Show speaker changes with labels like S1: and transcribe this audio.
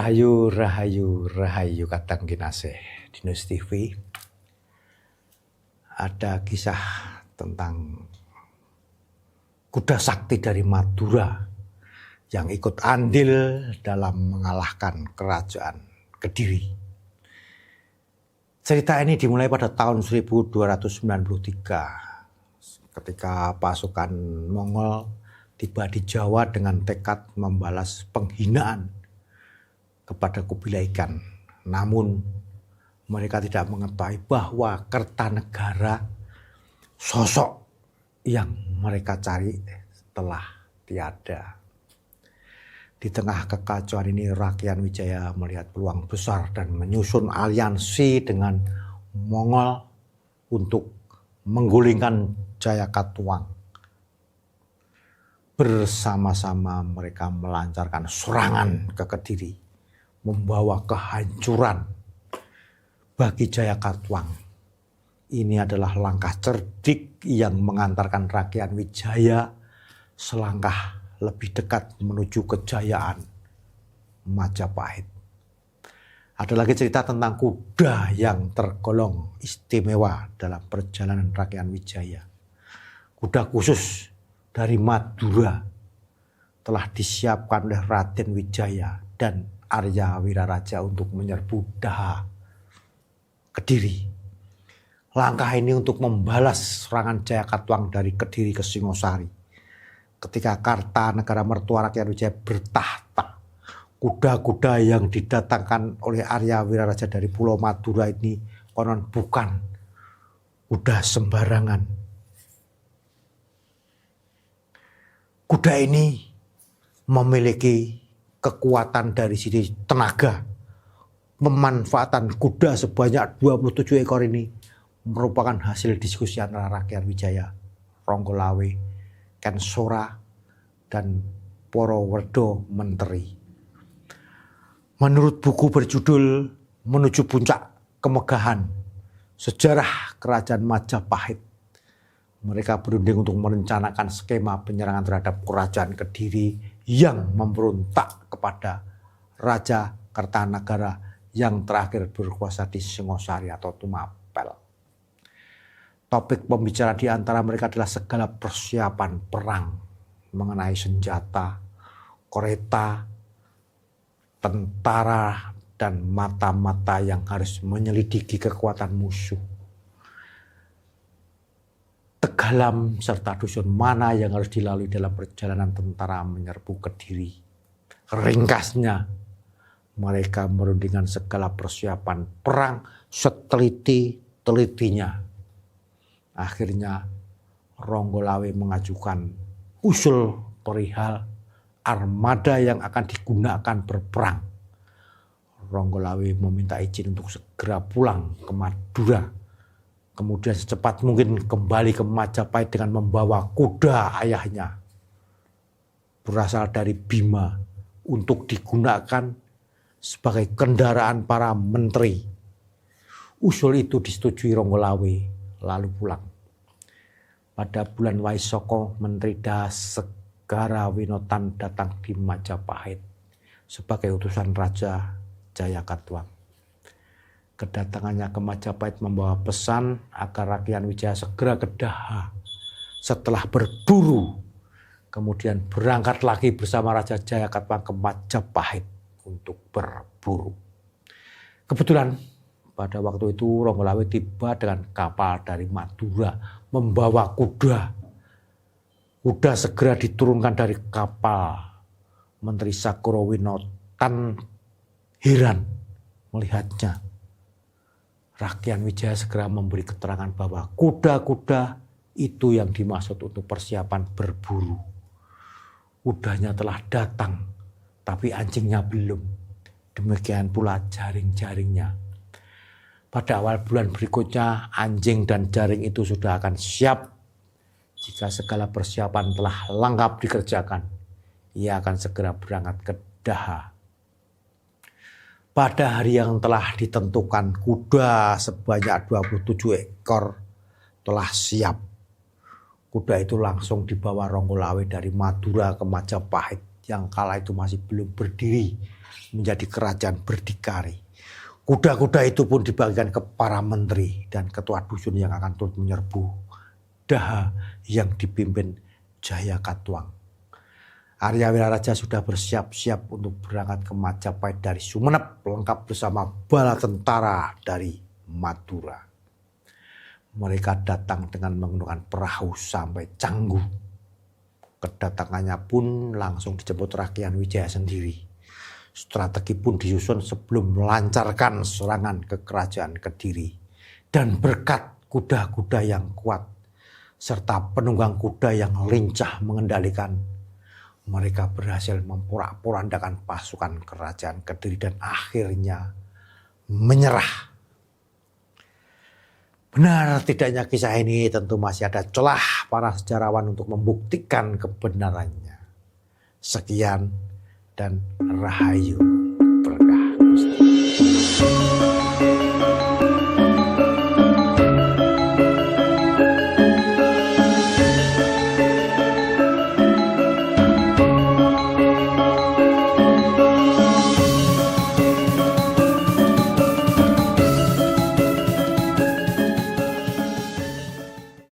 S1: Rahayu, rahayu, rahayu kadang kinasih di News TV. Ada kisah tentang kuda sakti dari Madura yang ikut andil dalam mengalahkan kerajaan Kediri. Cerita ini dimulai pada tahun 1293 ketika pasukan Mongol tiba di Jawa dengan tekad membalas penghinaan kepada Kubilai Khan. Namun mereka tidak mengetahui bahwa Kertanegara, sosok yang mereka cari, telah tiada. Di tengah kekacauan ini Rakyat Wijaya melihat peluang besar dan menyusun aliansi dengan Mongol untuk menggulingkan Jayakatwang. Bersama-sama mereka melancarkan serangan ke Kediri, membawa kehancuran bagi Jayakatwang. Ini adalah langkah cerdik yang mengantarkan Rakyat Wijaya selangkah lebih dekat menuju kejayaan Majapahit. Ada lagi cerita tentang kuda yang tergolong istimewa dalam perjalanan Rakyat Wijaya. Kuda khusus dari Madura telah disiapkan oleh Raden Wijaya dan Arya Wiraraja untuk menyerbu Daha Kediri. Langkah ini untuk membalas serangan Jayakatwang dari Kediri ke Singosari. Ketika Kartanegara mertua Rakyat Wijaya bertahta, kuda-kuda yang didatangkan oleh Arya Wiraraja dari Pulau Madura ini konon bukan kuda sembarangan. Kuda ini memiliki kekuatan dari sisi tenaga. Pemanfaatan kuda sebanyak 27 ekor ini merupakan hasil diskusi antara Rakyat Wijaya, Ronggolawe, Kensora, dan Porowerdo Menteri. Menurut buku berjudul Menuju Puncak Kemegahan, Sejarah Kerajaan Majapahit, mereka berunding untuk merencanakan skema penyerangan terhadap kerajaan Kediri yang memberontak kepada Raja Kertanegara yang terakhir berkuasa di Singosari atau Tumapel. Topik pembicaraan di antara mereka adalah segala persiapan perang mengenai senjata, kereta, tentara, dan mata-mata yang harus menyelidiki kekuatan musuh. Tegalam serta dusun mana yang harus dilalui dalam perjalanan tentara menyerbu Kediri. Ringkasnya, mereka merundingkan segala persiapan perang seteliti-telitinya. Akhirnya Ronggolawe mengajukan usul perihal armada yang akan digunakan berperang. Ronggolawe meminta izin untuk segera pulang ke Madura, kemudian secepat mungkin kembali ke Majapahit dengan membawa kuda ayahnya berasal dari Bima untuk digunakan sebagai kendaraan para menteri. Usul itu disetujui Ronggolawe lalu pulang. Pada bulan Waisoko, Menteri Dasegara Winotan datang di Majapahit sebagai utusan Raja Jayakatwang. Kedatangannya ke Majapahit membawa pesan agar Rakyat Wijaya segera ke Daha. Setelah berburu, kemudian berangkat lagi bersama Raja Jayakatwang ke Majapahit untuk berburu. Kebetulan pada waktu itu Ronggolawe tiba dengan kapal dari Madura membawa kuda. Kuda segera diturunkan dari kapal. Menteri Sakurowinotan heran melihatnya. Rakyat Wijaya segera memberi keterangan bahwa kuda-kuda itu yang dimaksud untuk persiapan berburu. Kudanya telah datang, tapi anjingnya belum. Demikian pula jaring-jaringnya. Pada awal bulan berikutnya, anjing dan jaring itu sudah akan siap. Jika segala persiapan telah lengkap dikerjakan, ia akan segera berangkat ke Daha. Pada hari yang telah ditentukan, kuda sebanyak 27 ekor telah siap. Kuda itu langsung dibawa Ronggolawe dari Madura ke Majapahit yang kala itu masih belum berdiri menjadi kerajaan berdikari. Kuda-kuda itu pun dibagikan ke para menteri dan ketua dusun yang akan turut menyerbu Daha yang dipimpin Jaya Katuang. Arya Wiraraja sudah bersiap-siap untuk berangkat ke Majapahit dari Sumenep lengkap bersama bala tentara dari Madura. Mereka datang dengan menggunakan perahu sampai Canggu. Kedatangannya pun langsung dijemput Rakyat Wijaya sendiri. Strategi pun disusun sebelum melancarkan serangan ke kerajaan Kediri. Dan berkat kuda-kuda yang kuat serta penunggang kuda yang lincah mengendalikan, mereka berhasil memporak-porandakan pasukan kerajaan Kediri dan akhirnya menyerah. Benar tidaknya kisah ini tentu masih ada celah para sejarawan untuk membuktikan kebenarannya. Sekian dan Rahayu Berkah Gusti.